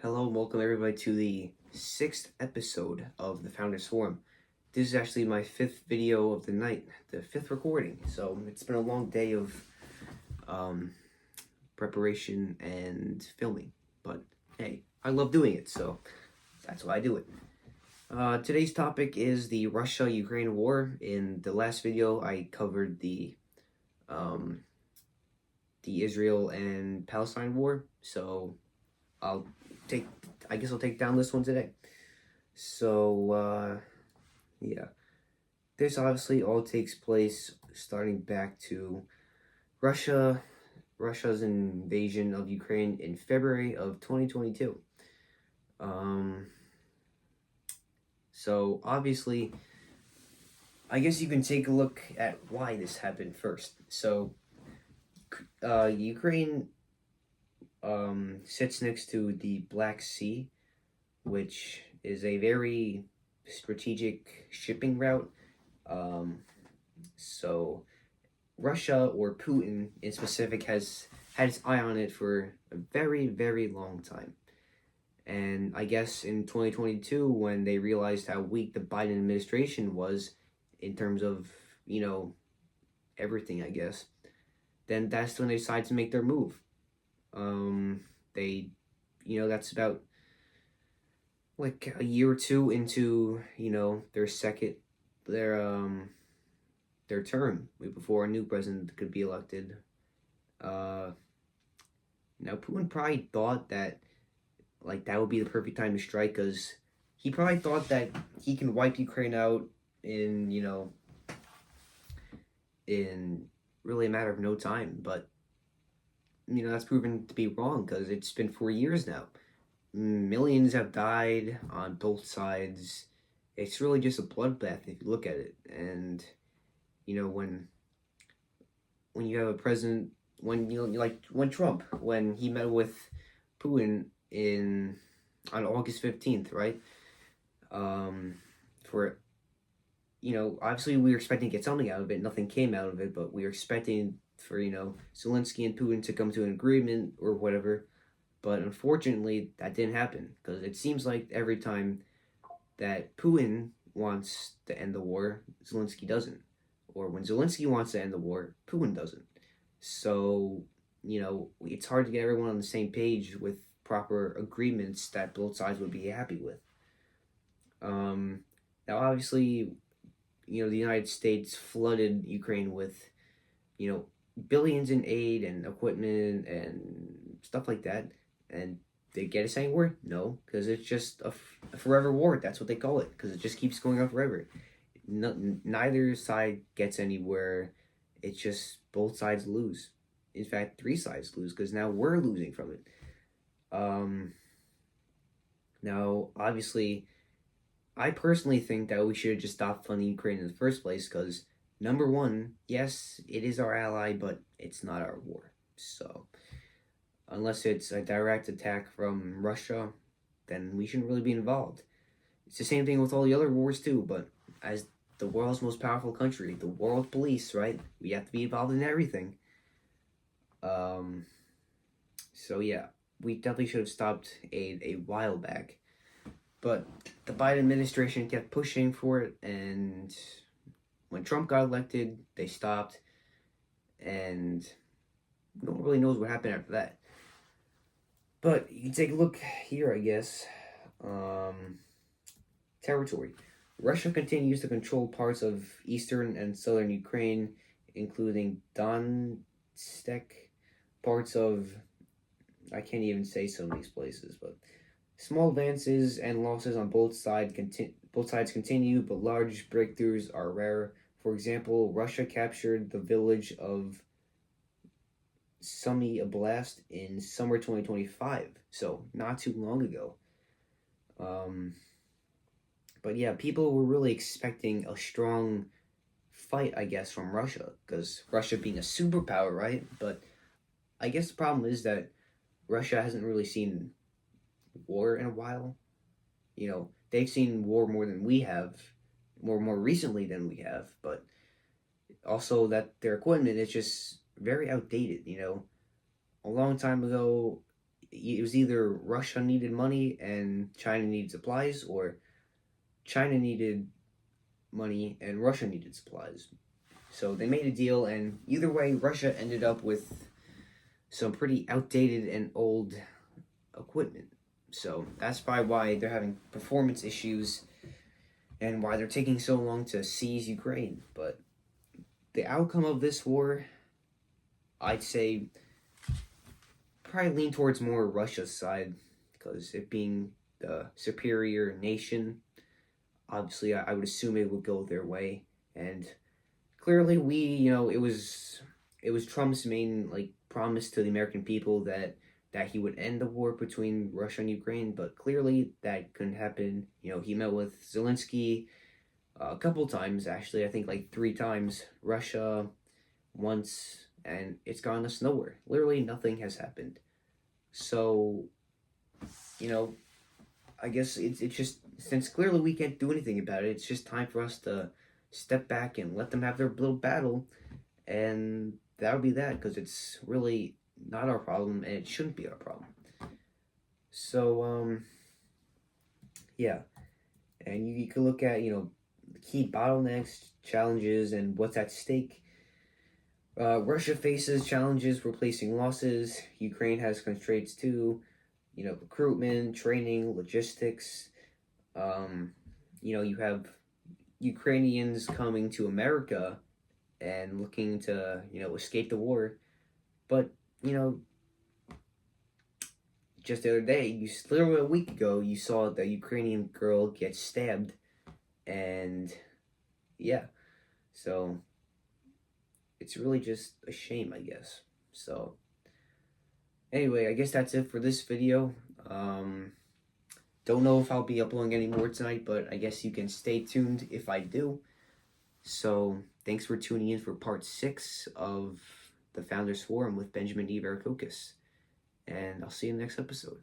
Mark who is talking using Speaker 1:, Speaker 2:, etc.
Speaker 1: Hello and welcome everybody to the sixth episode of the Founders Forum. This is actually my fifth video of the night, the fifth recording. So it's been a long day of preparation and filming. But hey, I love doing it, so that's why I do it. Today's topic is the Russia-Ukraine war. In the last video, I covered the Israel and Palestine war. So I'll take down this one today. So, yeah. This obviously all takes place starting back to Russia's invasion of Ukraine in February of 2022. So obviously, I guess you can take a look at why this happened first. So, Ukraine sits next to the Black Sea, which is a very strategic shipping route. So Russia, or Putin in specific, has had its eye on it for a very, very long time. And I guess in 2022, when they realized how weak the Biden administration was in terms of, everything, I guess, then that's when they decided to make their move. That's about like a year or two into, their term before a new president could be elected. Now Putin probably thought that that would be the perfect time to strike, because he probably thought that he can wipe Ukraine out in in really a matter of no time, but that's proven to be wrong, because it's been 4 years now. Millions have died on both sides. It's really just a bloodbath if you look at it. And when you have a president, when Trump, when he met with Putin on August 15th, right? For obviously we were expecting to get something out of it. Nothing came out of it, but we were expecting for Zelensky and Putin to come to an agreement or whatever. But unfortunately, that didn't happen, because it seems like every time that Putin wants to end the war, Zelensky doesn't. Or when Zelensky wants to end the war, Putin doesn't. So, it's hard to get everyone on the same page with proper agreements that both sides would be happy with. Now, obviously, the United States flooded Ukraine with, billions in aid and equipment and stuff like that. And they get us anywhere? No, because it's just a forever war. That's what they call it, because it just keeps going on forever. Neither side gets anywhere. It's just both sides lose. In fact, three sides lose, because now we're losing from it. Now, obviously, I personally think that we should have just stopped funding Ukraine in the first place, because number one, yes, it is our ally, but it's not our war. So unless it's a direct attack from Russia, then we shouldn't really be involved. It's the same thing with all the other wars too, but as the world's most powerful country, the world police, right? We have to be involved in everything. So yeah, we definitely should have stopped a while back. But the Biden administration kept pushing for it, and when Trump got elected, they stopped, and no one really knows what happened after that. But you can take a look here, I guess. Territory. Russia continues to control parts of eastern and southern Ukraine, including Donetsk, parts of, I can't even say some of these places, but small advances and losses on both sides continue, but large breakthroughs are rare. For example, Russia captured the village of Sumy Oblast in summer 2025, so not too long ago. But yeah, people were really expecting a strong fight, I guess, from Russia, because Russia being a superpower, right? But I guess the problem is that Russia hasn't really seen war in a while. They've seen war more than we have, more recently than we have, but also that their equipment is just very outdated. A long time ago, it was either Russia needed money and China needed supplies, or China needed money and Russia needed supplies. So they made a deal, and either way, Russia ended up with some pretty outdated and old equipment. So that's probably why they're having performance issues and why they're taking so long to seize Ukraine. But the outcome of this war, I'd say, probably lean towards more Russia's side, because it being the superior nation, obviously I would assume it would go their way. And clearly it was Trump's main promise to the American people that he would end the war between Russia and Ukraine, but clearly that couldn't happen. He met with Zelensky a couple times, actually. I think like 3 times. Russia once, and it's gone us nowhere. Literally nothing has happened. So, I guess it's just, since clearly we can't do anything about it, it's just time for us to step back and let them have their little battle, and that would be that, because it's really not our problem, and it shouldn't be our problem. So, yeah, and you can look at, the key bottlenecks, challenges, and what's at stake. Russia faces challenges replacing losses. Ukraine has constraints too. Recruitment, training, logistics. You have Ukrainians coming to America and looking to, escape the war. But, just the other day, literally a week ago, you saw the Ukrainian girl get stabbed. And, yeah. So, it's really just a shame, I guess. So, anyway, I guess that's it for this video. Don't know if I'll be uploading any more tonight, but I guess you can stay tuned if I do. So, thanks for tuning in for part 6 of the Founders Forum with Benjamin E. Verikokkos. And I'll see you in the next episode.